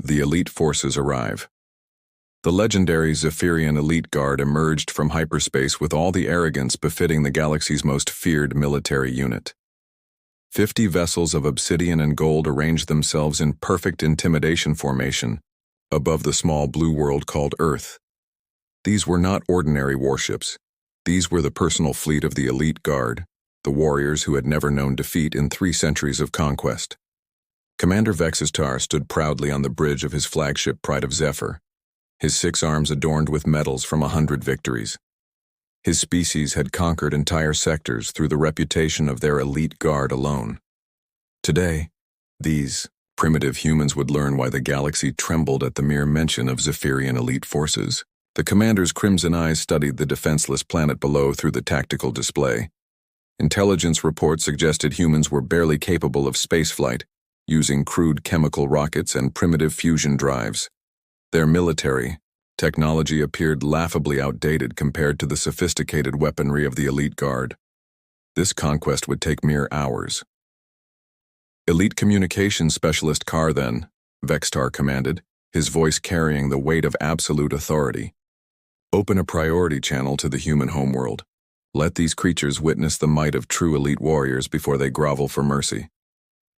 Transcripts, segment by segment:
The elite forces arrive. The legendary Zephyrian elite guard emerged from hyperspace with all the arrogance befitting the galaxy's most feared military unit. 50 vessels of obsidian and gold arranged themselves in perfect intimidation formation above the small blue world called Earth. These were not ordinary warships. These were the personal fleet of the elite guard, the warriors who had never known defeat in 3 centuries of conquest. Commander Vexistar stood proudly on the bridge of his flagship Pride of Zephyr, his 6 arms adorned with medals from 100 victories. His species had conquered entire sectors through the reputation of their elite guard alone. Today, these primitive humans would learn why the galaxy trembled at the mere mention of Zephyrian elite forces. The commander's crimson eyes studied the defenseless planet below through the tactical display. Intelligence reports suggested humans were barely capable of spaceflight, using crude chemical rockets and primitive fusion drives. Their military technology appeared laughably outdated compared to the sophisticated weaponry of the elite guard. This conquest would take mere hours. Elite communications specialist Kar then, Vextar commanded, his voice carrying the weight of absolute authority. Open a priority channel to the human homeworld. Let these creatures witness the might of true elite warriors before they grovel for mercy.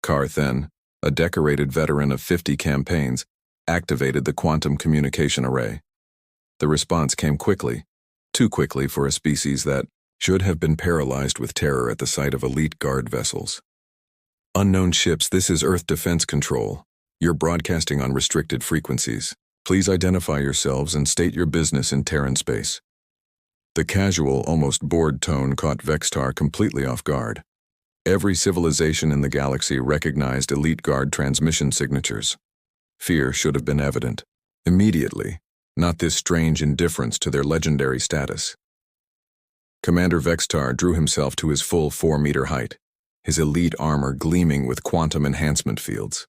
Kar then, a decorated veteran of 50 campaigns, activated the quantum communication array. The response came quickly, too quickly for a species that should have been paralyzed with terror at the sight of elite guard vessels. Unknown ships, this is Earth Defense Control. You're broadcasting on restricted frequencies. Please identify yourselves and state your business in Terran space. The casual, almost bored tone caught Vextar completely off guard. Every civilization in the galaxy recognized elite guard transmission signatures. Fear should have been evident. Immediately, not this strange indifference to their legendary status. Commander Vextar drew himself to his full 4-meter height, his elite armor gleaming with quantum enhancement fields.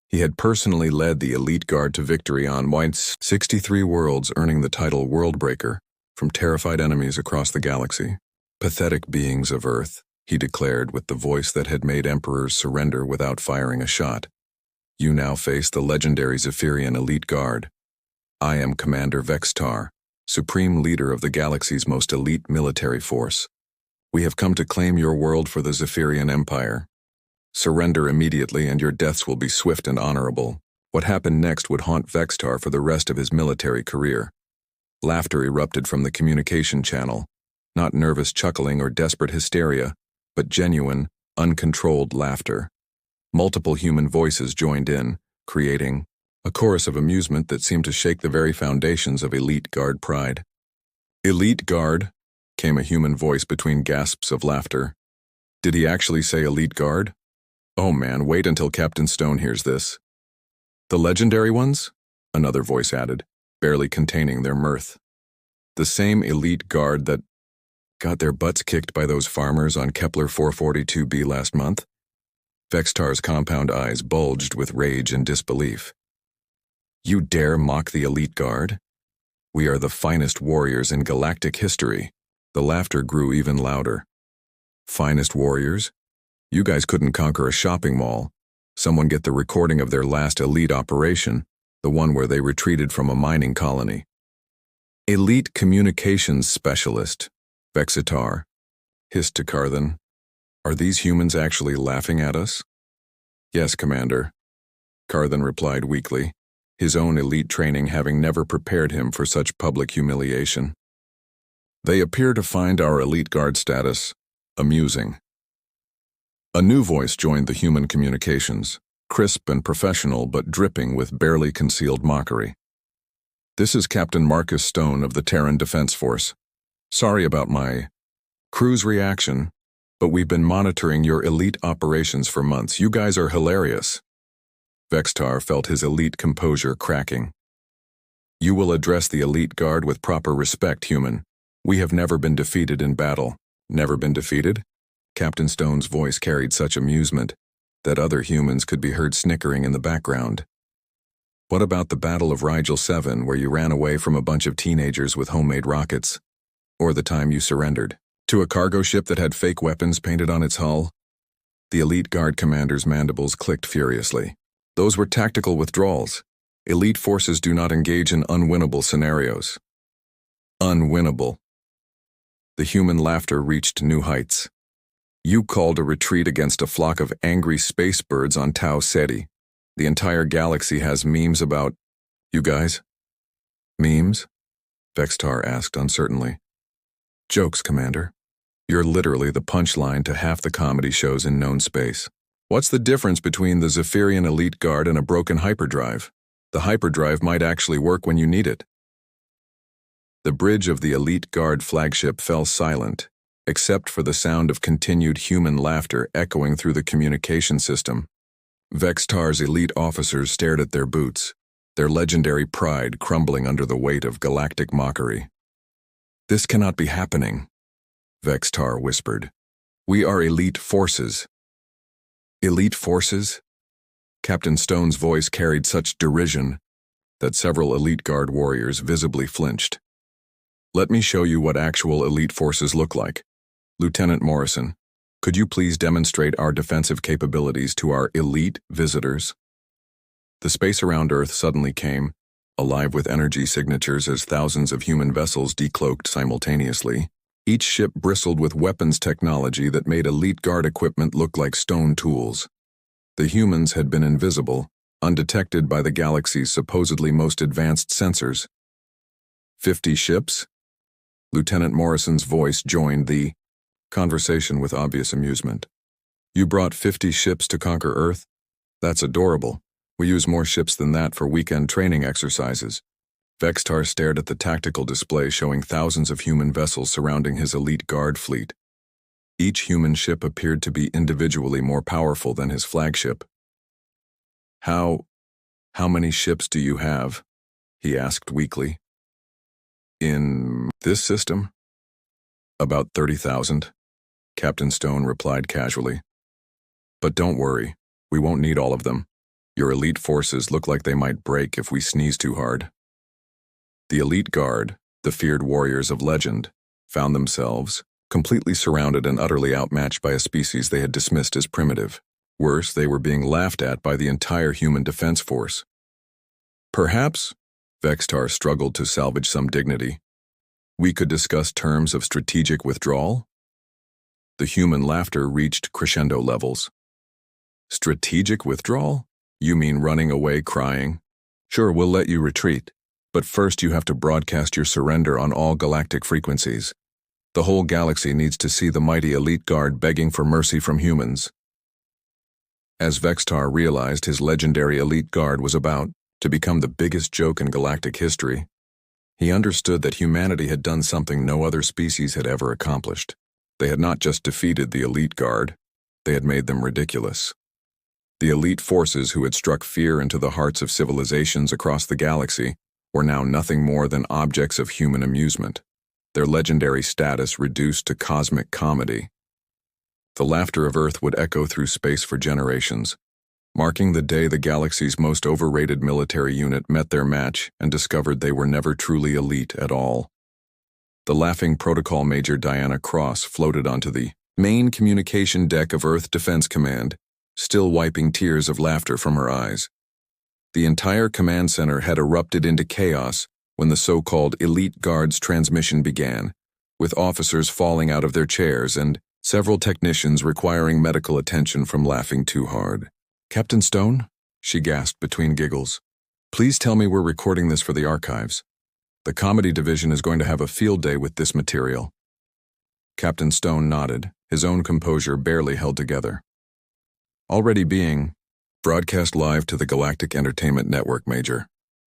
He had personally led the elite guard to victory on White's 63 worlds, earning the title Worldbreaker from terrified enemies across the galaxy. Pathetic beings of Earth, he declared with the voice that had made emperors surrender without firing a shot. You now face the legendary Zephyrian elite guard. I am Commander Vextar, supreme leader of the galaxy's most elite military force. We have come to claim your world for the Zephyrian Empire. Surrender immediately and your deaths will be swift and honorable. What happened next would haunt Vextar for the rest of his military career. Laughter erupted from the communication channel, not nervous chuckling or desperate hysteria, but genuine, uncontrolled laughter. Multiple human voices joined in, creating a chorus of amusement that seemed to shake the very foundations of elite guard pride. Elite guard? Came a human voice between gasps of laughter. Did he actually say elite guard? Oh man, wait until Captain Stone hears this. The legendary ones? Another voice added, barely containing their mirth. The same elite guard that got their butts kicked by those farmers on Kepler 442b last month? Vextar's compound eyes bulged with rage and disbelief. You dare mock the elite guard? We are the finest warriors in galactic history. The laughter grew even louder. Finest warriors? You guys couldn't conquer a shopping mall. Someone get the recording of their last elite operation, the one where they retreated from a mining colony. Elite communications specialist, Vexitar, hissed to Karthan. Are these humans actually laughing at us? Yes, Commander, Karthan replied weakly, his own elite training having never prepared him for such public humiliation. They appear to find our elite guard status amusing. A new voice joined the human communications, crisp and professional but dripping with barely concealed mockery. This is Captain Marcus Stone of the Terran Defense Force. Sorry about my crew's reaction, but we've been monitoring your elite operations for months. You guys are hilarious. Vextar felt his elite composure cracking. You will address the elite guard with proper respect, human. We have never been defeated in battle. Never been defeated? Captain Stone's voice carried such amusement that other humans could be heard snickering in the background. What about the Battle of Rigel 7, where you ran away from a bunch of teenagers with homemade rockets? Or the time you surrendered to a cargo ship that had fake weapons painted on its hull? The elite guard commander's mandibles clicked furiously. Those were tactical withdrawals. Elite forces do not engage in unwinnable scenarios. Unwinnable. The human laughter reached new heights. You called a retreat against a flock of angry space birds on Tau Ceti. The entire galaxy has memes about you guys. Memes? Vextar asked uncertainly. Jokes, Commander. You're literally the punchline to half the comedy shows in known space. What's the difference between the Zephyrian Elite Guard and a broken hyperdrive? The hyperdrive might actually work when you need it. The bridge of the Elite Guard flagship fell silent, except for the sound of continued human laughter echoing through the communication system. Vextar's elite officers stared at their boots, their legendary pride crumbling under the weight of galactic mockery. This cannot be happening, Vextar whispered. We are elite forces. Elite forces? Captain Stone's voice carried such derision that several Elite Guard warriors visibly flinched. Let me show you what actual elite forces look like. Lieutenant Morrison, could you please demonstrate our defensive capabilities to our elite visitors? The space around Earth suddenly came, alive with energy signatures as thousands of human vessels decloaked simultaneously. Each ship bristled with weapons technology that made Elite Guard equipment look like stone tools. The humans had been invisible, undetected by the galaxy's supposedly most advanced sensors. 50 ships? Lieutenant Morrison's voice joined the conversation with obvious amusement. You brought 50 ships to conquer Earth? That's adorable. We use more ships than that for weekend training exercises. Vextar stared at the tactical display showing thousands of human vessels surrounding his Elite Guard fleet. Each human ship appeared to be individually more powerful than his flagship. How many ships do you have? He asked weakly. In this system? About 30,000, Captain Stone replied casually. But don't worry, we won't need all of them. Your elite forces look like they might break if we sneeze too hard. The Elite Guard, the feared warriors of legend, found themselves completely surrounded and utterly outmatched by a species they had dismissed as primitive. Worse, they were being laughed at by the entire human defense force. Perhaps, Vextar struggled to salvage some dignity, we could discuss terms of strategic withdrawal? The human laughter reached crescendo levels. Strategic withdrawal? You mean running away crying? Sure, we'll let you retreat, but first you have to broadcast your surrender on all galactic frequencies. The whole galaxy needs to see the mighty Elite Guard begging for mercy from humans. As Vextar realized his legendary Elite Guard was about to become the biggest joke in galactic history, he understood that humanity had done something no other species had ever accomplished. They had not just defeated the Elite Guard, they had made them ridiculous. The elite forces who had struck fear into the hearts of civilizations across the galaxy were now nothing more than objects of human amusement, their legendary status reduced to cosmic comedy. The laughter of Earth would echo through space for generations, marking the day the galaxy's most overrated military unit met their match and discovered they were never truly elite at all. The laughing Protocol Major Diana Cross floated onto the main communication deck of Earth Defense Command, still wiping tears of laughter from her eyes. The entire command center had erupted into chaos when the so-called Elite Guard's transmission began, with officers falling out of their chairs and several technicians requiring medical attention from laughing too hard. Captain Stone? She gasped between giggles. Please tell me we're recording this for the archives. The comedy division is going to have a field day with this material. Captain Stone nodded, his own composure barely held together. Already being broadcast live to the Galactic Entertainment Network, Major.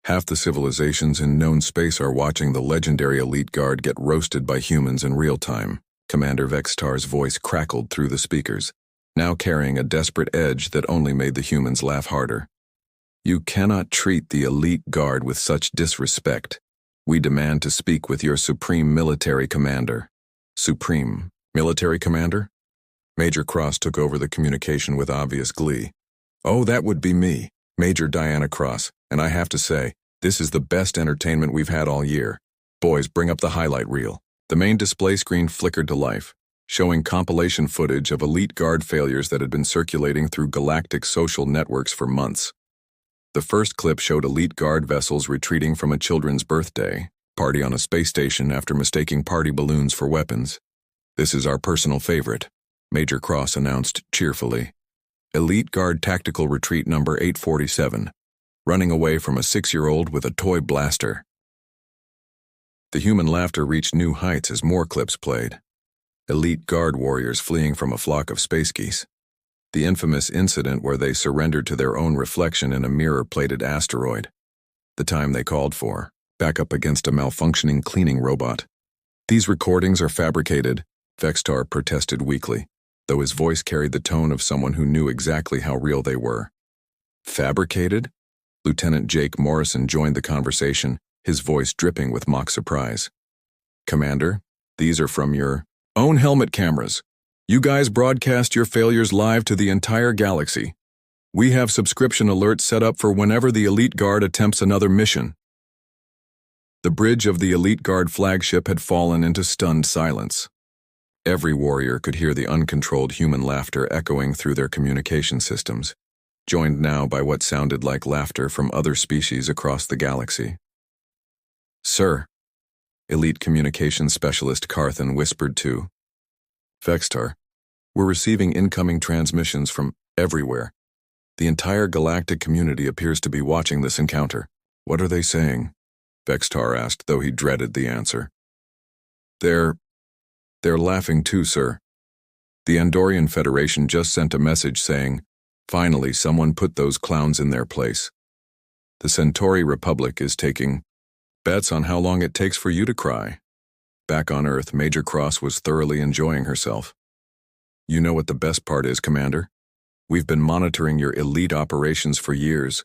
Half the civilizations in known space are watching the legendary Elite Guard get roasted by humans in real time. Commander Vextar's voice crackled through the speakers, now carrying a desperate edge that only made the humans laugh harder. You cannot treat the Elite Guard with such disrespect. We demand to speak with your Supreme Military Commander. Supreme Military Commander? Major Cross took over the communication with obvious glee. Oh, that would be me, Major Diana Cross, and I have to say, this is the best entertainment we've had all year. Boys, bring up the highlight reel. The main display screen flickered to life, showing compilation footage of Elite Guard failures that had been circulating through galactic social networks for months. The first clip showed elite guard vessels retreating from a children's birthday party on a space station after mistaking party balloons for weapons. "This is our personal favorite," Major Cross announced cheerfully. "Elite Guard Tactical Retreat number 847, running away from a 6-year-old with a toy blaster." The human laughter reached new heights as more clips played. Elite Guard warriors fleeing from a flock of space geese. The infamous incident where they surrendered to their own reflection in a mirror-plated asteroid. The time they called for, back up against a malfunctioning cleaning robot. "These recordings are fabricated," Vextar protested weakly, though his voice carried the tone of someone who knew exactly how real they were. "Fabricated?" Lieutenant Jake Morrison joined the conversation, his voice dripping with mock surprise. "Commander, these are from your own helmet cameras. You guys broadcast your failures live to the entire galaxy. We have subscription alerts set up for whenever the Elite Guard attempts another mission." The bridge of the Elite Guard flagship had fallen into stunned silence. Every warrior could hear the uncontrolled human laughter echoing through their communication systems, joined now by what sounded like laughter from other species across the galaxy. "Sir," Elite Communications Specialist Carthan whispered to Vextar, "we're receiving incoming transmissions from everywhere. The entire galactic community appears to be watching this encounter." "What are they saying?" Vextar asked, though he dreaded the answer. They're laughing too, sir. The Andorian Federation just sent a message saying, 'Finally, someone put those clowns in their place.' The Centauri Republic is taking bets on how long it takes for you to cry." Back on Earth, Major Cross was thoroughly enjoying herself. "You know what the best part is, Commander? We've been monitoring your elite operations for years,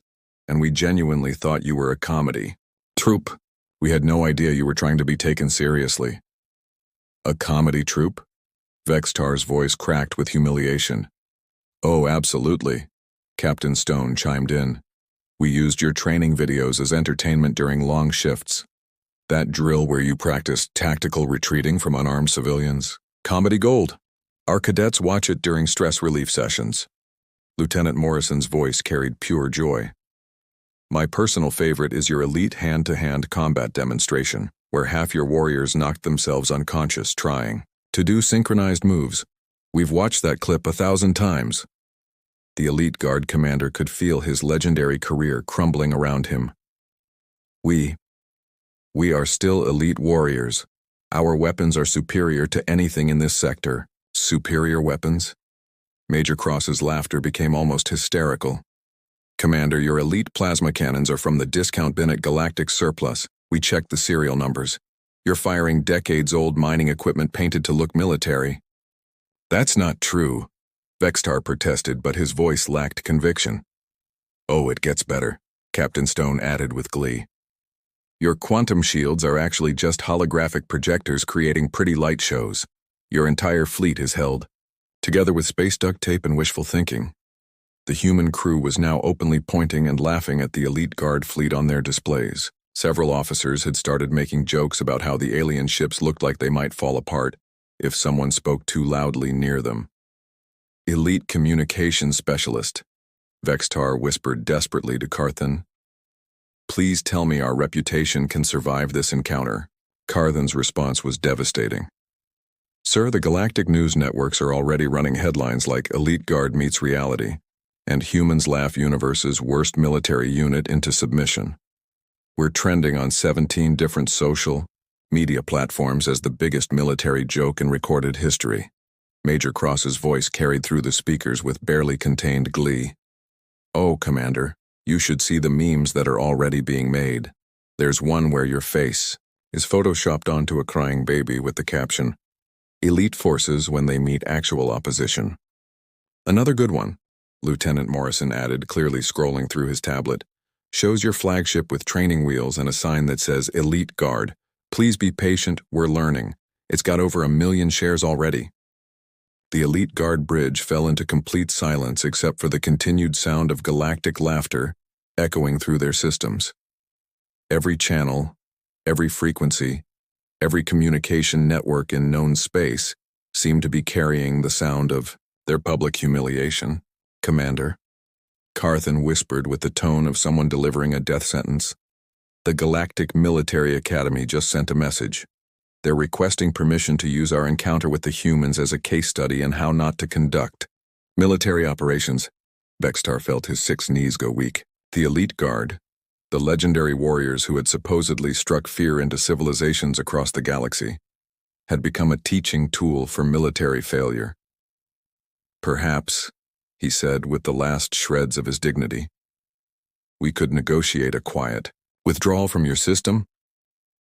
and we genuinely thought you were a comedy troupe. We had no idea you were trying to be taken seriously." "A comedy troupe?" Vextar's voice cracked with humiliation. "Oh, absolutely," Captain Stone chimed in. "We used your training videos as entertainment during long shifts. That drill where you practiced tactical retreating from unarmed civilians. Comedy gold. Our cadets watch it during stress relief sessions." Lieutenant Morrison's voice carried pure joy. "My personal favorite is your elite hand-to-hand combat demonstration, where half your warriors knocked themselves unconscious trying to do synchronized moves. We've watched that clip 1,000 times." The Elite Guard commander could feel his legendary career crumbling around him. We are still elite warriors. Our weapons are superior to anything in this sector." "Superior weapons?" Major Cross's laughter became almost hysterical. "Commander, your elite plasma cannons are from the discount bin at Galactic Surplus. We checked the serial numbers. You're firing decades-old mining equipment painted to look military." "That's not true," Vextar protested, but his voice lacked conviction. "Oh, it gets better," Captain Stone added with glee. "Your quantum shields are actually just holographic projectors creating pretty light shows. Your entire fleet is held together with space duct tape and wishful thinking." The human crew was now openly pointing and laughing at the Elite Guard fleet on their displays. Several officers had started making jokes about how the alien ships looked like they might fall apart if someone spoke too loudly near them. "Elite Communications Specialist," Vextar whispered desperately to Carthan. "Please tell me our reputation can survive this encounter." Carthan's response was devastating. "Sir, the galactic news networks are already running headlines like Elite Guard meets reality, and humans laugh universe's worst military unit into submission. We're trending on 17 different social media platforms as the biggest military joke in recorded history." Major Cross's voice carried through the speakers with barely contained glee. "Oh, Commander, you should see the memes that are already being made. There's one where your face is photoshopped onto a crying baby with the caption, 'Elite forces when they meet actual opposition.' Another good one," Lieutenant Morrison added, clearly scrolling through his tablet, "shows your flagship with training wheels and a sign that says Elite Guard. Please be patient, we're learning. It's got over 1 million shares already." The Elite Guard bridge fell into complete silence except for the continued sound of galactic laughter echoing through their systems. Every channel, every frequency, every communication network in known space seemed to be carrying the sound of their public humiliation. "Commander." Carthan whispered with the tone of someone delivering a death sentence. The Galactic Military Academy just sent a message. They're requesting permission to use our encounter with the humans as a case study in how not to conduct military operations. Vextar felt his 6 knees go weak. The elite guard, the legendary warriors who had supposedly struck fear into civilizations across the galaxy, had become a teaching tool for military failure. Perhaps, he said with the last shreds of his dignity, we could negotiate a quiet withdrawal from your system.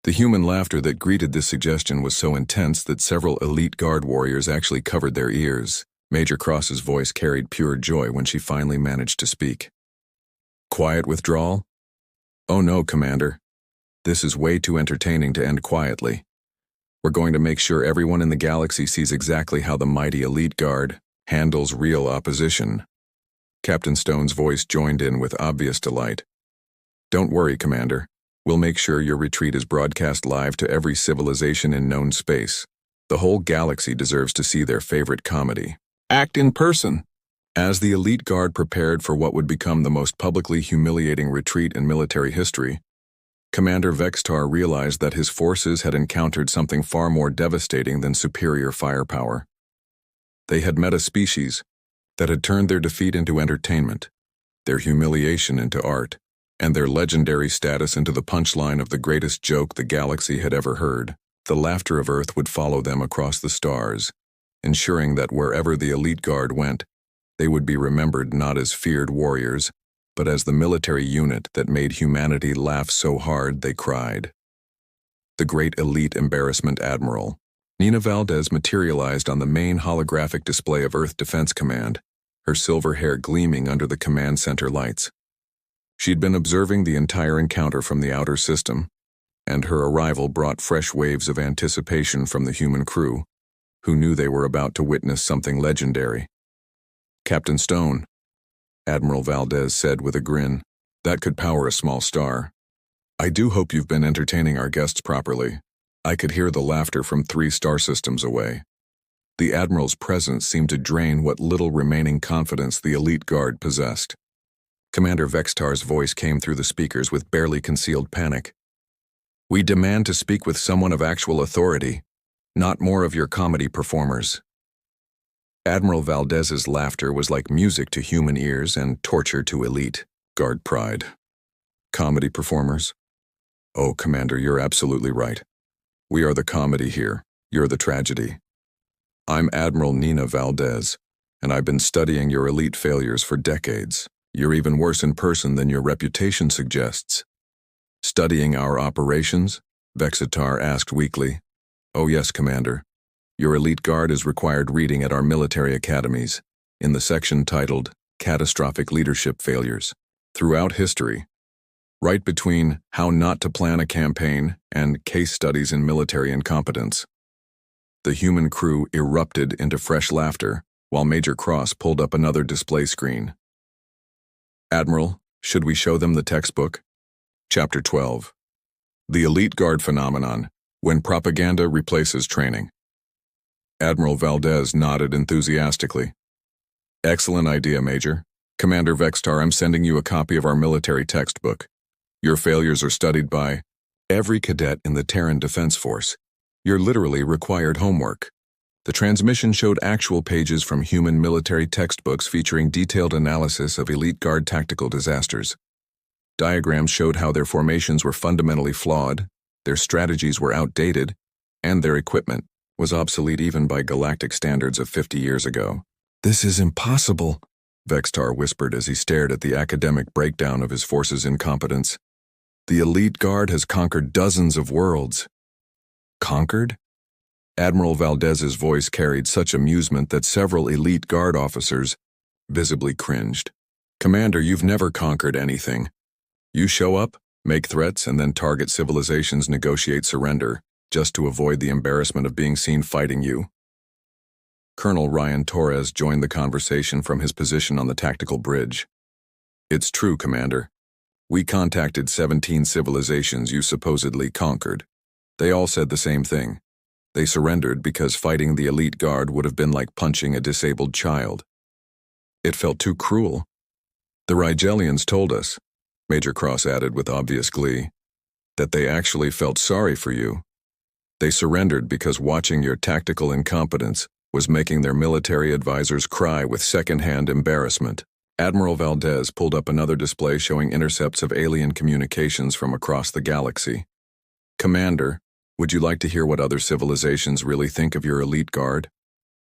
The human laughter that greeted this suggestion was so intense that several elite guard warriors actually covered their ears. Major Cross's voice carried pure joy when she finally managed to speak. Quiet withdrawal? Oh no, Commander. This is way too entertaining to end quietly. We're going to make sure everyone in the galaxy sees exactly how the mighty elite guard handles real opposition. Captain Stone's voice joined in with obvious delight. Don't worry, Commander. We'll make sure your retreat is broadcast live to every civilization in known space. The whole galaxy deserves to see their favorite comedy. Act in person. As the elite guard prepared for what would become the most publicly humiliating retreat in military history, Commander Vextar realized that his forces had encountered something far more devastating than superior firepower. They had met a species that had turned their defeat into entertainment, their humiliation into art, and their legendary status into the punchline of the greatest joke the galaxy had ever heard. The laughter of Earth would follow them across the stars, ensuring that wherever the elite guard went, they would be remembered not as feared warriors, but as the military unit that made humanity laugh so hard they cried. The great elite embarrassment admiral, Nina Valdez, materialized on the main holographic display of Earth Defense Command, her silver hair gleaming under the command center lights. She'd been observing the entire encounter from the outer system, and her arrival brought fresh waves of anticipation from the human crew, who knew they were about to witness something legendary. Captain Stone, Admiral Valdez said with a grin, that could power a small star. I do hope you've been entertaining our guests properly. I could hear the laughter from 3 star systems away. The Admiral's presence seemed to drain what little remaining confidence the elite guard possessed. Commander Vextar's voice came through the speakers with barely concealed panic. We demand to speak with someone of actual authority, not more of your comedy performers. Admiral Valdez's laughter was like music to human ears and torture to elite guard pride. Comedy performers? Oh, Commander, you're absolutely right. We are the comedy here. You're the tragedy. I'm Admiral Nina Valdez, and I've been studying your elite failures for decades. You're even worse in person than your reputation suggests. Studying our operations? Vextar asked weakly. Oh yes, Commander. Your elite guard is required reading at our military academies, in the section titled Catastrophic Leadership Failures. Throughout history, right between How Not to Plan a Campaign and Case Studies in Military Incompetence. The human crew erupted into fresh laughter, while Major Cross pulled up another display screen. Admiral, should we show them the textbook? Chapter 12. The Elite Guard Phenomenon, When Propaganda Replaces Training. Admiral Valdez nodded enthusiastically. Excellent idea, Major. Commander Vextar, I'm sending you a copy of our military textbook. Your failures are studied by every cadet in the Terran Defense Force. You're literally required homework. The transmission showed actual pages from human military textbooks featuring detailed analysis of elite guard tactical disasters. Diagrams showed how their formations were fundamentally flawed, their strategies were outdated, and their equipment was obsolete even by galactic standards of 50 years ago. This is impossible, Vextar whispered as he stared at the academic breakdown of his force's incompetence. The elite guard has conquered dozens of worlds. Conquered? Admiral Valdez's voice carried such amusement that several elite guard officers visibly cringed. Commander, you've never conquered anything. You show up, make threats, and then target civilizations negotiate surrender, just to avoid the embarrassment of being seen fighting you. Colonel Ryan Torres joined the conversation from his position on the tactical bridge. It's true, Commander. We contacted 17 civilizations you supposedly conquered. They all said the same thing. They surrendered because fighting the elite guard would have been like punching a disabled child. It felt too cruel. The Rigelians told us, Major Cross added with obvious glee, that they actually felt sorry for you. They surrendered because watching your tactical incompetence was making their military advisors cry with second-hand embarrassment. Admiral Valdez pulled up another display showing intercepts of alien communications from across the galaxy. Commander, would you like to hear what other civilizations really think of your elite guard?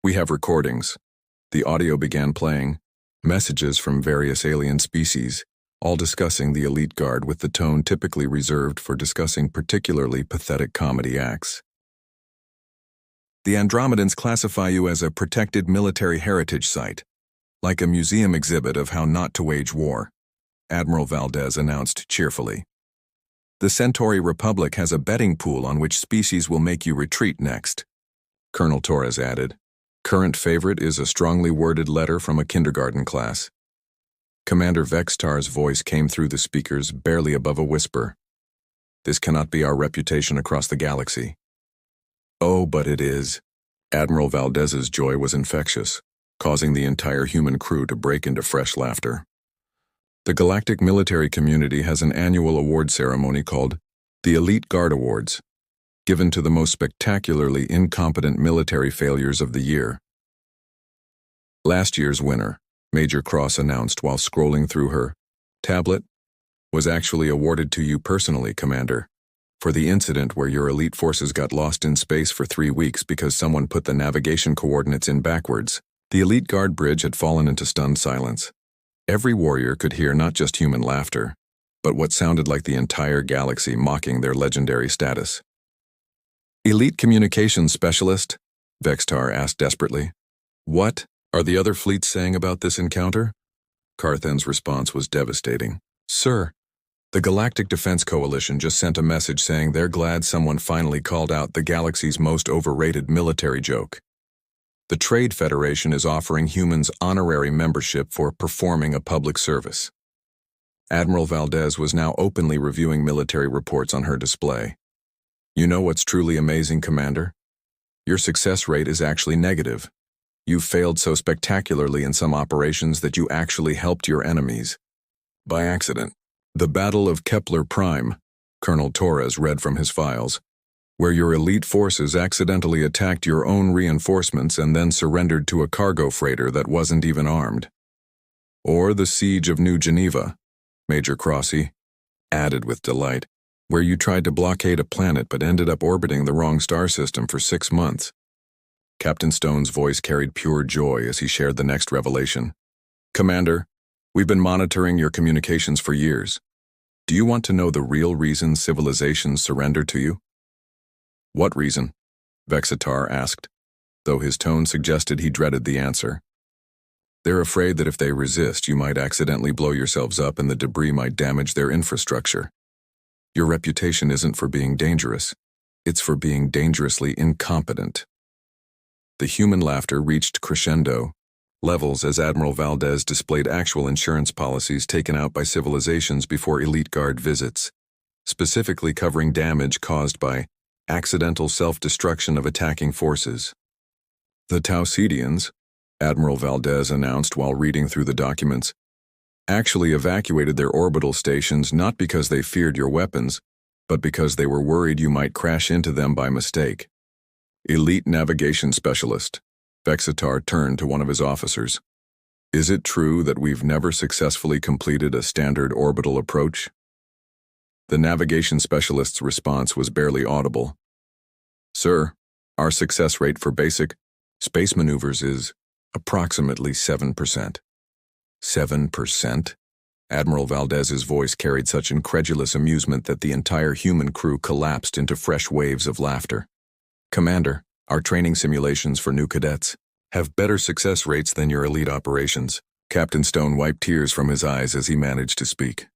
We have recordings. The audio began playing, messages from various alien species, all discussing the elite guard with the tone typically reserved for discussing particularly pathetic comedy acts. The Andromedans classify you as a protected military heritage site, like a museum exhibit of how not to wage war, Admiral Valdez announced cheerfully. The Centauri Republic has a betting pool on which species will make you retreat next, Colonel Torres added. Current favorite is a strongly worded letter from a kindergarten class. Commander Vextar's voice came through the speakers barely above a whisper. This cannot be our reputation across the galaxy. Oh, but it is. Admiral Valdez's joy was infectious, causing the entire human crew to break into fresh laughter. The galactic military community has an annual award ceremony called the Elite Guard Awards, given to the most spectacularly incompetent military failures of the year. Last year's winner, Major Cross announced while scrolling through her tablet, was actually awarded to you personally, Commander, for the incident where your elite forces got lost in space for 3 weeks because someone put the navigation coordinates in backwards. The elite guard bridge had fallen into stunned silence. Every warrior could hear not just human laughter, but what sounded like the entire galaxy mocking their legendary status. Elite Communications Specialist? Vextar asked desperately. What are the other fleets saying about this encounter? Carthen's response was devastating. Sir, the Galactic Defense Coalition just sent a message saying they're glad someone finally called out the galaxy's most overrated military joke. The Trade Federation is offering humans honorary membership for performing a public service. Admiral Valdez was now openly reviewing military reports on her display. You know what's truly amazing, Commander? Your success rate is actually negative. You've failed so spectacularly in some operations that you actually helped your enemies. By accident. The Battle of Kepler Prime, Colonel Torres read from his files, where your elite forces accidentally attacked your own reinforcements and then surrendered to a cargo freighter that wasn't even armed. Or the Siege of New Geneva, Major Crossy added with delight, where you tried to blockade a planet but ended up orbiting the wrong star system for 6 months. Captain Stone's voice carried pure joy as he shared the next revelation. Commander, we've been monitoring your communications for years. Do you want to know the real reason civilizations surrender to you? What reason? Vexitar asked, though his tone suggested he dreaded the answer. They're afraid that if they resist, you might accidentally blow yourselves up and the debris might damage their infrastructure. Your reputation isn't for being dangerous. It's for being dangerously incompetent. The human laughter reached crescendo levels as Admiral Valdez displayed actual insurance policies taken out by civilizations before elite guard visits, specifically covering damage caused by accidental self-destruction of attacking forces. The Tausidians, Admiral Valdez announced while reading through the documents, actually evacuated their orbital stations not because they feared your weapons, but because they were worried you might crash into them by mistake. Elite Navigation Specialist, Vexitar turned to one of his officers. Is it true that we've never successfully completed a standard orbital approach? The navigation specialist's response was barely audible. Sir, our success rate for basic space maneuvers is approximately 7%. 7%? Admiral Valdez's voice carried such incredulous amusement that the entire human crew collapsed into fresh waves of laughter. Commander, our training simulations for new cadets have better success rates than your elite operations. Captain Stone wiped tears from his eyes as he managed to speak.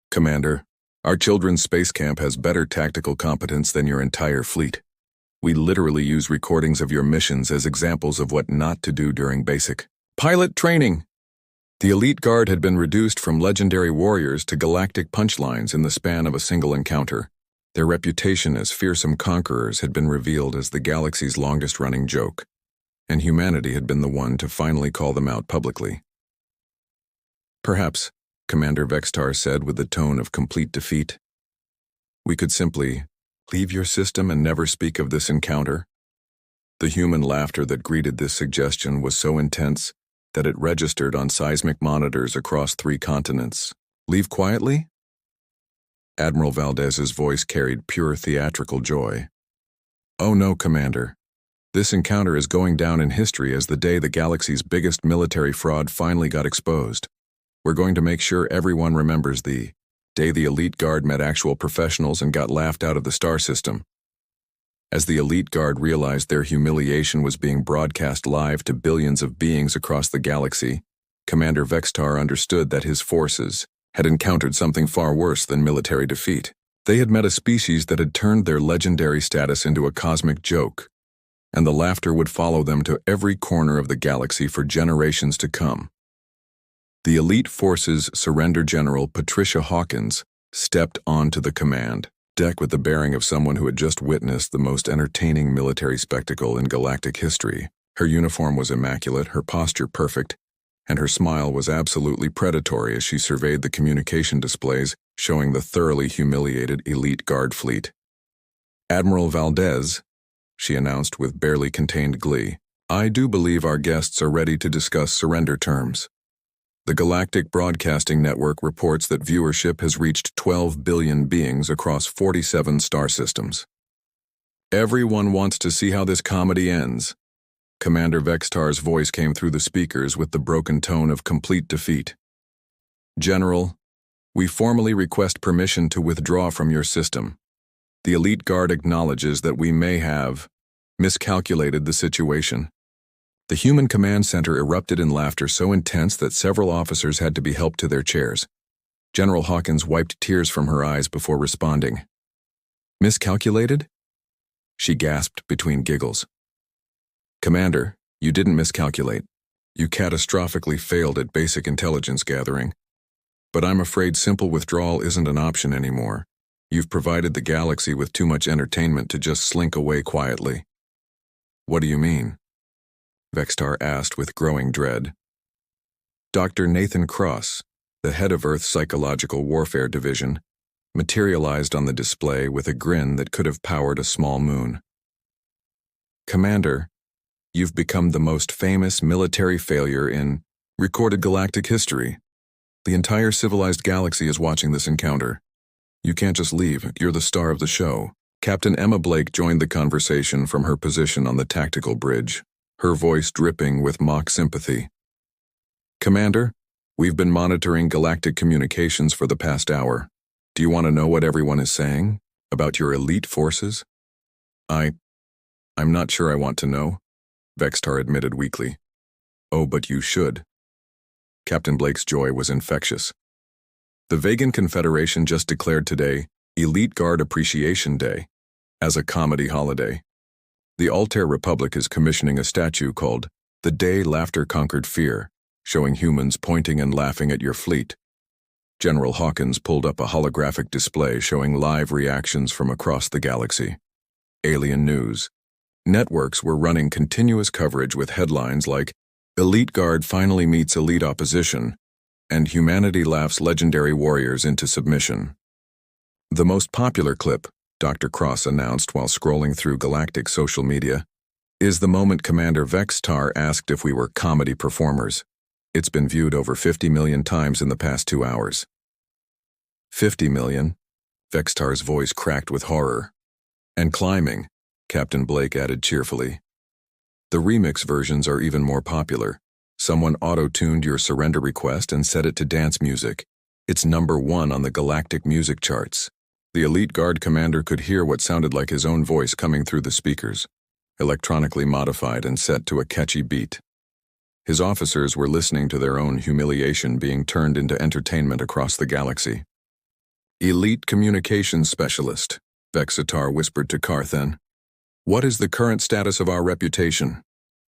Commander, our children's space camp has better tactical competence than your entire fleet. We literally use recordings of your missions as examples of what not to do during basic pilot training. The elite guard had been reduced from legendary warriors to galactic punchlines in the span of a single encounter. Their reputation as fearsome conquerors had been revealed as the galaxy's longest-running joke, and humanity had been the one to finally call them out publicly. Perhaps Commander Vextar said with the tone of complete defeat. We could simply leave your system and never speak of this encounter. The human laughter that greeted this suggestion was so intense that it registered on seismic monitors across 3 continents. Leave quietly? Admiral Valdez's voice carried pure theatrical joy. Oh no, Commander. This encounter is going down in history as the day the galaxy's biggest military fraud finally got exposed. We're going to make sure everyone remembers the day the elite guard met actual professionals and got laughed out of the star system. As the elite guard realized their humiliation was being broadcast live to billions of beings across the galaxy, Commander Vextar understood that his forces had encountered something far worse than military defeat. They had met a species that had turned their legendary status into a cosmic joke, and the laughter would follow them to every corner of the galaxy for generations to come. The elite forces Surrender General Patricia Hawkins stepped onto the command deck with the bearing of someone who had just witnessed the most entertaining military spectacle in galactic history. Her uniform was immaculate, her posture perfect, and her smile was absolutely predatory as she surveyed the communication displays showing the thoroughly humiliated elite guard fleet. Admiral Valdez, she announced with barely contained glee, I do believe our guests are ready to discuss surrender terms. The Galactic Broadcasting Network reports that viewership has reached 12 billion beings across 47 star systems. Everyone wants to see how this comedy ends. Commander Vextar's voice came through the speakers with the broken tone of complete defeat. General, we formally request permission to withdraw from your system. The elite guard acknowledges that we may have miscalculated the situation. The human command center erupted in laughter so intense that several officers had to be helped to their chairs. General Hawkins wiped tears from her eyes before responding. Miscalculated? She gasped between giggles. Commander, you didn't miscalculate. You catastrophically failed at basic intelligence gathering. But I'm afraid simple withdrawal isn't an option anymore. You've provided the galaxy with too much entertainment to just slink away quietly. What do you mean? Vextar asked with growing dread. Dr. Nathan Cross, the head of Earth's Psychological Warfare Division, materialized on the display with a grin that could have powered a small moon. Commander, you've become the most famous military failure in recorded galactic history. The entire civilized galaxy is watching this encounter. You can't just leave, you're the star of the show. Captain Emma Blake joined the conversation from her position on the tactical bridge, her voice dripping with mock sympathy. Commander, we've been monitoring galactic communications for the past hour. Do you want to know what everyone is saying about your elite forces? I'm not sure I want to know, Vextar admitted weakly. Oh, but you should. Captain Blake's joy was infectious. The Vegan Confederation just declared today Elite Guard Appreciation Day as a comedy holiday. The Altair Republic is commissioning a statue called The Day Laughter Conquered Fear, showing humans pointing and laughing at your fleet. General Hawkins pulled up a holographic display showing live reactions from across the galaxy. Alien news. Networks were running continuous coverage with headlines like, Elite Guard finally meets elite opposition, and humanity laughs legendary warriors into submission. The most popular clip, Dr. Cross announced while scrolling through galactic social media, is the moment Commander Vextar asked if we were comedy performers. It's been viewed over 50 million times in the past 2 hours. 50 million? Vextar's voice cracked with horror. And climbing, Captain Blake added cheerfully. The remix versions are even more popular. Someone auto-tuned your surrender request and set it to dance music. It's #1 on the galactic music charts. The elite guard commander could hear what sounded like his own voice coming through the speakers, electronically modified and set to a catchy beat. His officers were listening to their own humiliation being turned into entertainment across the galaxy. Elite Communications Specialist, Vextar whispered to Carthen. What is the current status of our reputation?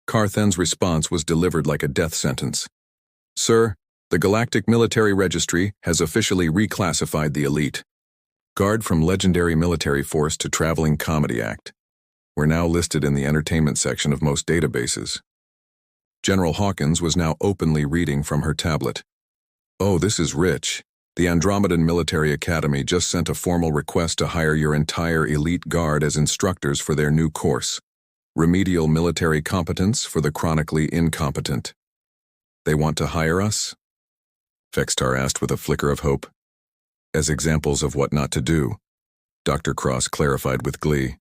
Carthen's response was delivered like a death sentence. Sir, the Galactic Military Registry has officially reclassified the elite. Guard from legendary military force to traveling comedy act. We're now listed in the entertainment section of most databases. General Hawkins was now openly reading from her tablet. Oh, this is rich. The Andromedan Military Academy just sent a formal request to hire your entire elite guard as instructors for their new course. Remedial military competence for the chronically incompetent. They want to hire us? Vextar asked with a flicker of hope. As examples of what not to do, Dr. Cross clarified with glee.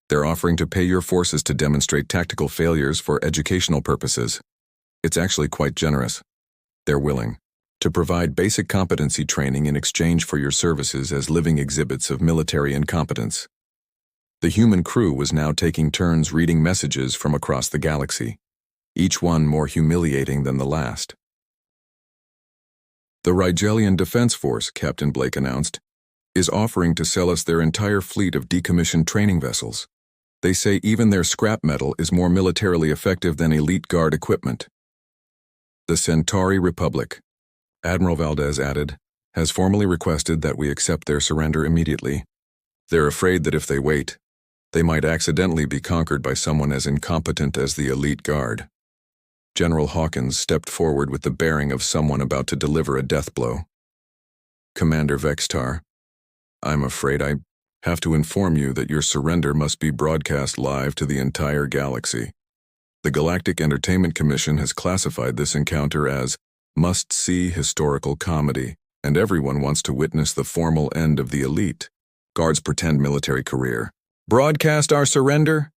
They're offering to pay your forces to demonstrate tactical failures for educational purposes. It's actually quite generous. They're willing to provide basic competency training in exchange for your services as living exhibits of military incompetence. The human crew was now taking turns reading messages from across the galaxy, each one more humiliating than the last. The Rigelian Defense Force, Captain Blake announced, is offering to sell us their entire fleet of decommissioned training vessels. They say even their scrap metal is more militarily effective than elite guard equipment. The Centauri Republic, Admiral Valdez added, has formally requested that we accept their surrender immediately. They're afraid that if they wait, they might accidentally be conquered by someone as incompetent as the elite guard. General Hawkins stepped forward with the bearing of someone about to deliver a death blow. Commander Vextar, I'm afraid I have to inform you that your surrender must be broadcast live to the entire galaxy. The Galactic Entertainment Commission has classified this encounter as must-see historical comedy, and everyone wants to witness the formal end of the elite guard's pretend military career. Broadcast our surrender?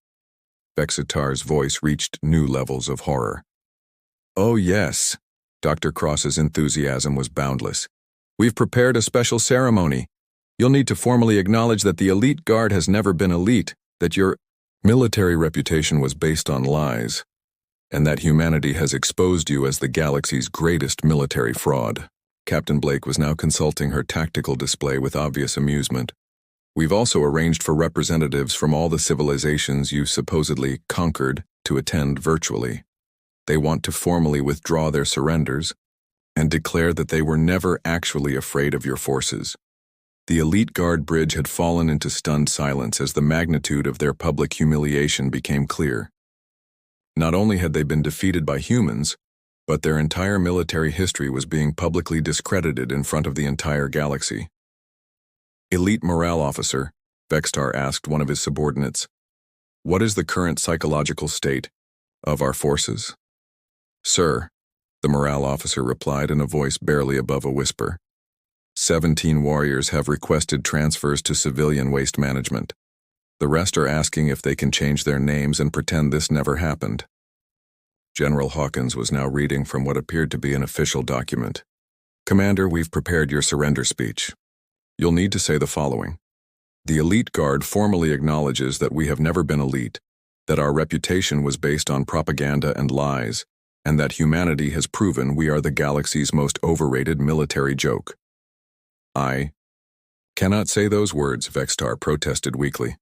Vexitar's voice reached new levels of horror. Oh yes, Dr. Cross's enthusiasm was boundless. We've prepared a special ceremony. You'll need to formally acknowledge that the elite guard has never been elite, that your military reputation was based on lies, and that humanity has exposed you as the galaxy's greatest military fraud. Captain Blake was now consulting her tactical display with obvious amusement. We've also arranged for representatives from all the civilizations you supposedly conquered to attend virtually. They want to formally withdraw their surrenders and declare that they were never actually afraid of your forces. The elite guard bridge had fallen into stunned silence as the magnitude of their public humiliation became clear. Not only had they been defeated by humans, but their entire military history was being publicly discredited in front of the entire galaxy. Elite Morale Officer, Vextar asked one of his subordinates, what is the current psychological state of our forces? Sir, the Morale Officer replied in a voice barely above a whisper. 17 warriors have requested transfers to civilian waste management. The rest are asking if they can change their names and pretend this never happened. General Hawkins was now reading from what appeared to be an official document. Commander, we've prepared your surrender speech. You'll need to say the following. The elite guard formally acknowledges that we have never been elite, that our reputation was based on propaganda and lies, and that humanity has proven we are the galaxy's most overrated military joke. I cannot say those words, Vextar protested weakly.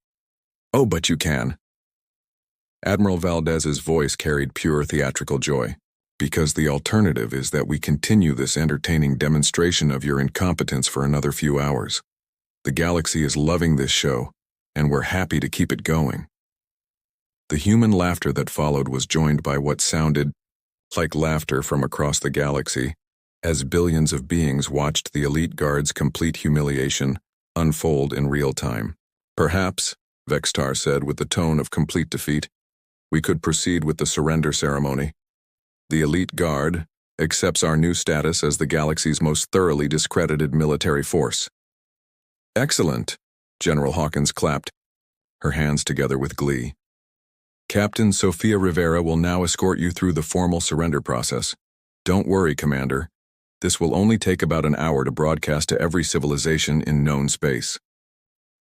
Oh, but you can. Admiral Valdez's voice carried pure theatrical joy. Because the alternative is that we continue this entertaining demonstration of your incompetence for another few hours. The galaxy is loving this show, and we're happy to keep it going. The human laughter that followed was joined by what sounded like laughter from across the galaxy, as billions of beings watched the elite guard's complete humiliation unfold in real time. Perhaps, Vextar said with the tone of complete defeat, we could proceed with the surrender ceremony. The elite guard accepts our new status as the galaxy's most thoroughly discredited military force. Excellent, General Hawkins clapped, her hands together with glee. Captain Sofia Rivera will now escort you through the formal surrender process. Don't worry, Commander. This will only take about an hour to broadcast to every civilization in known space.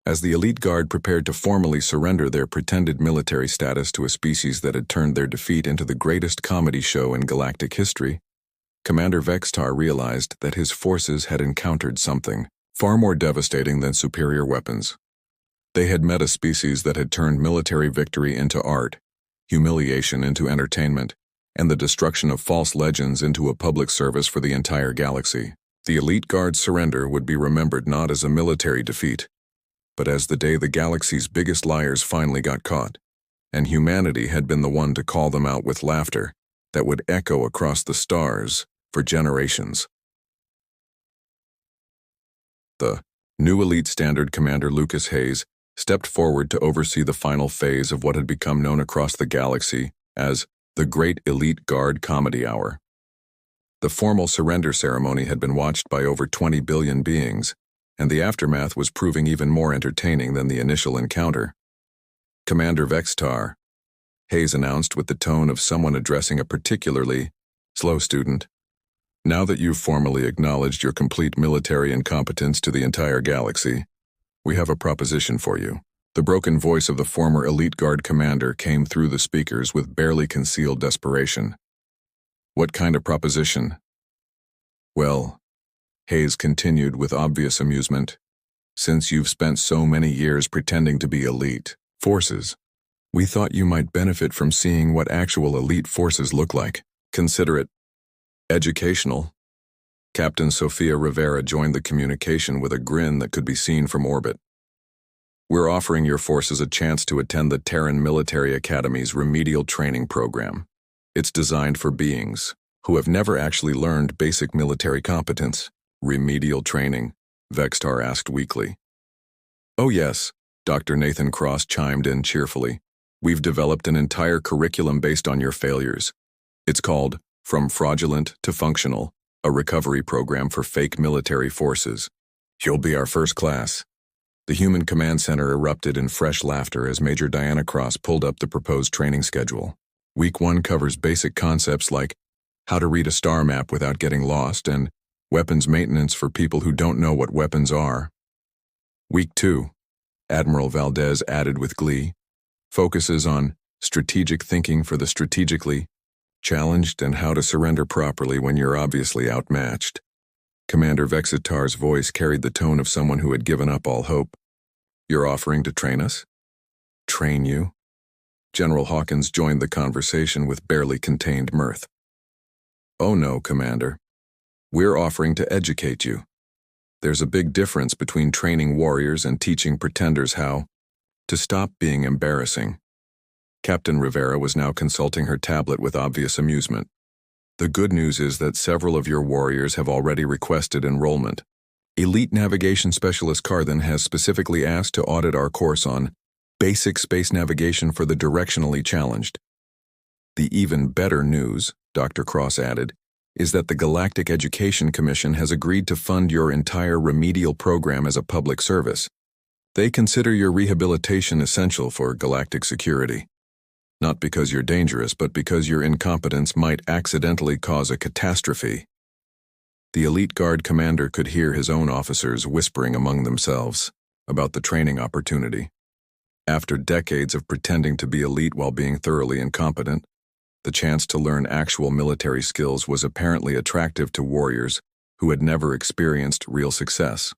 As the elite guard prepared to formally surrender their pretended military status to a species that had turned their defeat into the greatest comedy show in galactic history, Commander Vextar realized that his forces had encountered something far more devastating than superior weapons. They had met a species that had turned military victory into art, humiliation into entertainment, and the destruction of false legends into a public service for the entire galaxy. The elite guard's surrender would be remembered not as a military defeat, but as the day the galaxy's biggest liars finally got caught, and humanity had been the one to call them out with laughter that would echo across the stars for generations. The new Elite Standard Commander Lucas Hayes stepped forward to oversee the final phase of what had become known across the galaxy as the Great Elite Guard Comedy Hour. The formal surrender ceremony had been watched by over 20 billion beings, and the aftermath was proving even more entertaining than the initial encounter. "Commander Vextar," Hayes announced with the tone of someone addressing a particularly slow student, "now that you've formally acknowledged your complete military incompetence to the entire galaxy, we have a proposition for you." The broken voice of the former Elite Guard commander came through the speakers with barely concealed desperation. "What kind of proposition?" "Well," Hayes continued with obvious amusement, "since you've spent so many years pretending to be elite forces, we thought you might benefit from seeing what actual elite forces look like. Consider it educational." Captain Sofia Rivera joined the communication with a grin that could be seen from orbit. "We're offering your forces a chance to attend the Terran Military Academy's remedial training program. It's designed for beings who have never actually learned basic military competence." "Remedial training?" Vextar asked weakly. "Oh yes," Dr. Nathan Cross chimed in cheerfully. "We've developed an entire curriculum based on your failures. It's called From Fraudulent to Functional, a recovery program for fake military forces. You'll be our first class." The Human Command Center erupted in fresh laughter as Major Diana Cross pulled up the proposed training schedule. Week 1 covers basic concepts like how to read a star map without getting lost and weapons maintenance for people who don't know what weapons are. Week 2, Admiral Valdez added with glee, focuses on strategic thinking for the strategically challenged and how to surrender properly when you're obviously outmatched. Commander Vexitar's voice carried the tone of someone who had given up all hope. "You're offering to train us?" "Train you?" General Hawkins joined the conversation with barely contained mirth. "Oh no, Commander. We're offering to educate you. There's a big difference between training warriors and teaching pretenders how to stop being embarrassing." Captain Rivera was now consulting her tablet with obvious amusement. "The good news is that several of your warriors have already requested enrollment. Elite Navigation Specialist Carthan has specifically asked to audit our course on basic space navigation for the directionally challenged. The even better news," Dr. Cross added, "is that the Galactic Education Commission has agreed to fund your entire remedial program as a public service. They consider your rehabilitation essential for galactic security. Not because you're dangerous, but because your incompetence might accidentally cause a catastrophe." The Elite Guard commander could hear his own officers whispering among themselves about the training opportunity. After decades of pretending to be elite while being thoroughly incompetent, the chance to learn actual military skills was apparently attractive to warriors who had never experienced real success.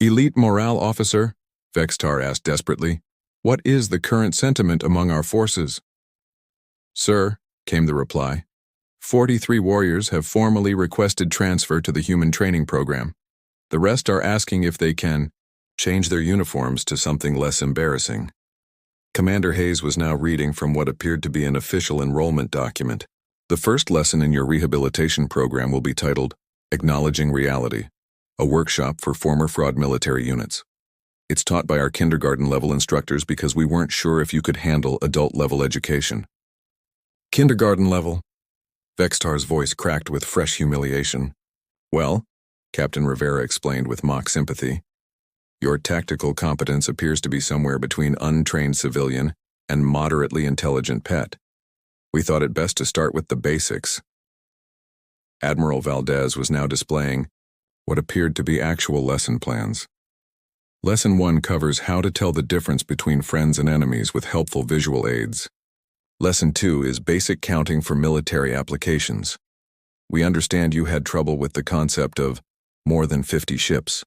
"Elite Morale Officer," Vextar asked desperately, "what is the current sentiment among our forces?" "Sir," came the reply, 43 warriors have formally requested transfer to the human training program. The rest are asking if they can change their uniforms to something less embarrassing." Commander Hayes was now reading from what appeared to be an official enrollment document. "The first lesson in your rehabilitation program will be titled Acknowledging Reality, a workshop for former fraud military units. It's taught by our kindergarten-level instructors because we weren't sure if you could handle adult-level education." "Kindergarten level?" Vextar's voice cracked with fresh humiliation. "Well," Captain Rivera explained with mock sympathy, "your tactical competence appears to be somewhere between untrained civilian and moderately intelligent pet. We thought it best to start with the basics." Admiral Valdez was now displaying what appeared to be actual lesson plans. Lesson 1 covers how to tell the difference between friends and enemies with helpful visual aids. Lesson 2 is basic counting for military applications. We understand you had trouble with the concept of more than 50 ships.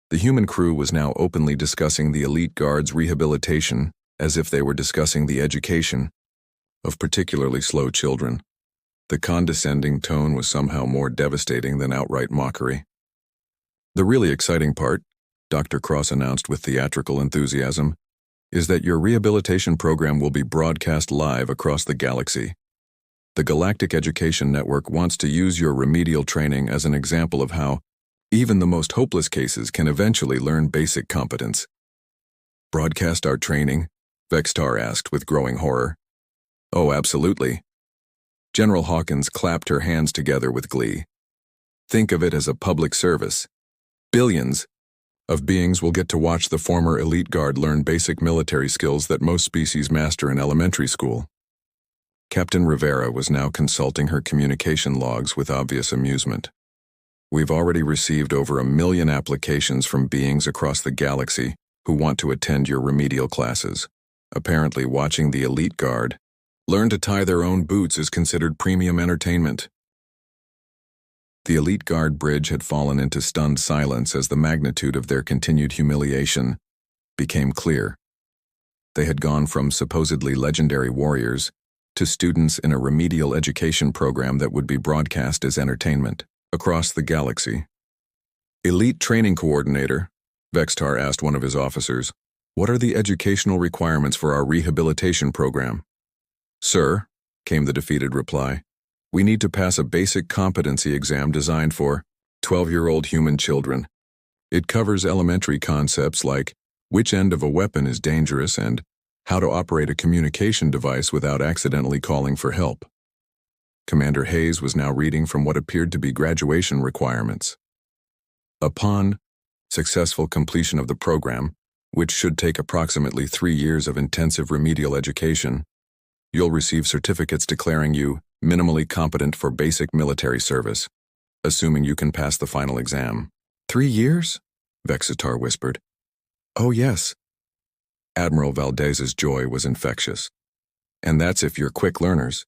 The human crew was now openly discussing the Elite Guard's rehabilitation as if they were discussing the education of particularly slow children. The condescending tone was somehow more devastating than outright mockery. "The really exciting part," Dr. Cross announced with theatrical enthusiasm, "is that your rehabilitation program will be broadcast live across the galaxy. The Galactic Education Network wants to use your remedial training as an example of how Even the most hopeless cases can eventually learn basic competence. Broadcast our training? Vextar asked with growing horror. Oh, absolutely. General Hawkins clapped her hands together with glee. Think of it as a public service. Billions of beings will get to watch the former elite guard learn basic military skills that most species master in elementary school. Captain Rivera was now consulting her communication logs with obvious amusement. We've already received over 1 million applications from beings across the galaxy who want to attend your remedial classes. Apparently, watching the elite guard learn to tie their own boots is considered premium entertainment. The elite guard bridge had fallen into stunned silence as the magnitude of their continued humiliation became clear. They had gone from supposedly legendary warriors to students in a remedial education program that would be broadcast as entertainment across the galaxy. Elite Training Coordinator, Vextar asked one of his officers, what are the educational requirements for our rehabilitation program? Sir, came the defeated reply, we need to pass a basic competency exam designed for 12-year-old human children. It covers elementary concepts like which end of a weapon is dangerous and how to operate a communication device without accidentally calling for help. Commander Hayes was now reading from what appeared to be graduation requirements. Upon successful completion of the program, which should take approximately 3 years of intensive remedial education, you'll receive certificates declaring you minimally competent for basic military service, assuming you can pass the final exam. 3 years? Vexitar whispered. Oh yes. Admiral Valdez's joy was infectious. And that's if you're quick learners.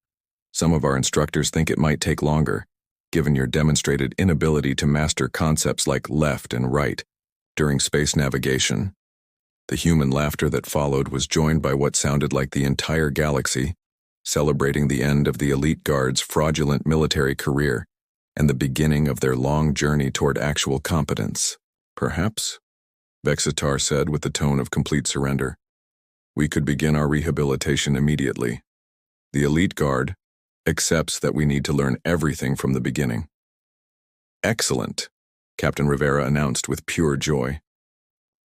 Some of our instructors think it might take longer, given your demonstrated inability to master concepts like left and right during space navigation. The human laughter that followed was joined by what sounded like the entire galaxy, celebrating the end of the elite guard's fraudulent military career and the beginning of their long journey toward actual competence. Perhaps, Vexitar said with the tone of complete surrender, we could begin our rehabilitation immediately. The elite guard accepts that we need to learn everything from the beginning. Excellent, Captain Rivera announced with pure joy.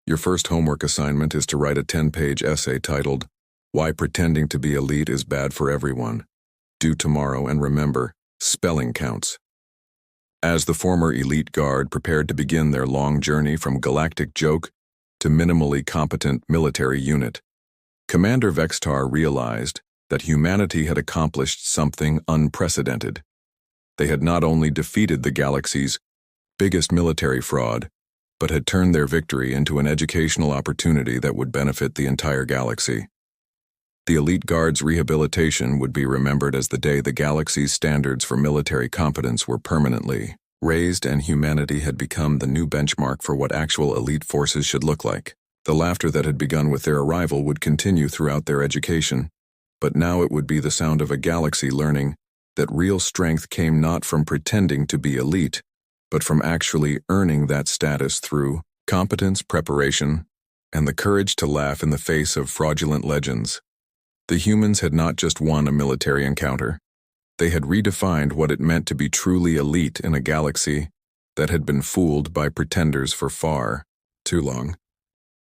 Your first homework assignment is to write a 10-page essay titled, Why Pretending to be Elite is Bad for Everyone. Due tomorrow, and remember, spelling counts. As the former elite guard prepared to begin their long journey from galactic joke to minimally competent military unit, Commander Vextar realized that humanity had accomplished something unprecedented. They had not only defeated the galaxy's biggest military fraud, but had turned their victory into an educational opportunity that would benefit the entire galaxy. The elite guard's rehabilitation would be remembered as the day the galaxy's standards for military competence were permanently raised and humanity had become the new benchmark for what actual elite forces should look like. The laughter that had begun with their arrival would continue throughout their education, but now it would be the sound of a galaxy learning that real strength came not from pretending to be elite, but from actually earning that status through competence, preparation, and the courage to laugh in the face of fraudulent legends. The humans had not just won a military encounter. They had redefined what it meant to be truly elite in a galaxy that had been fooled by pretenders for far too long.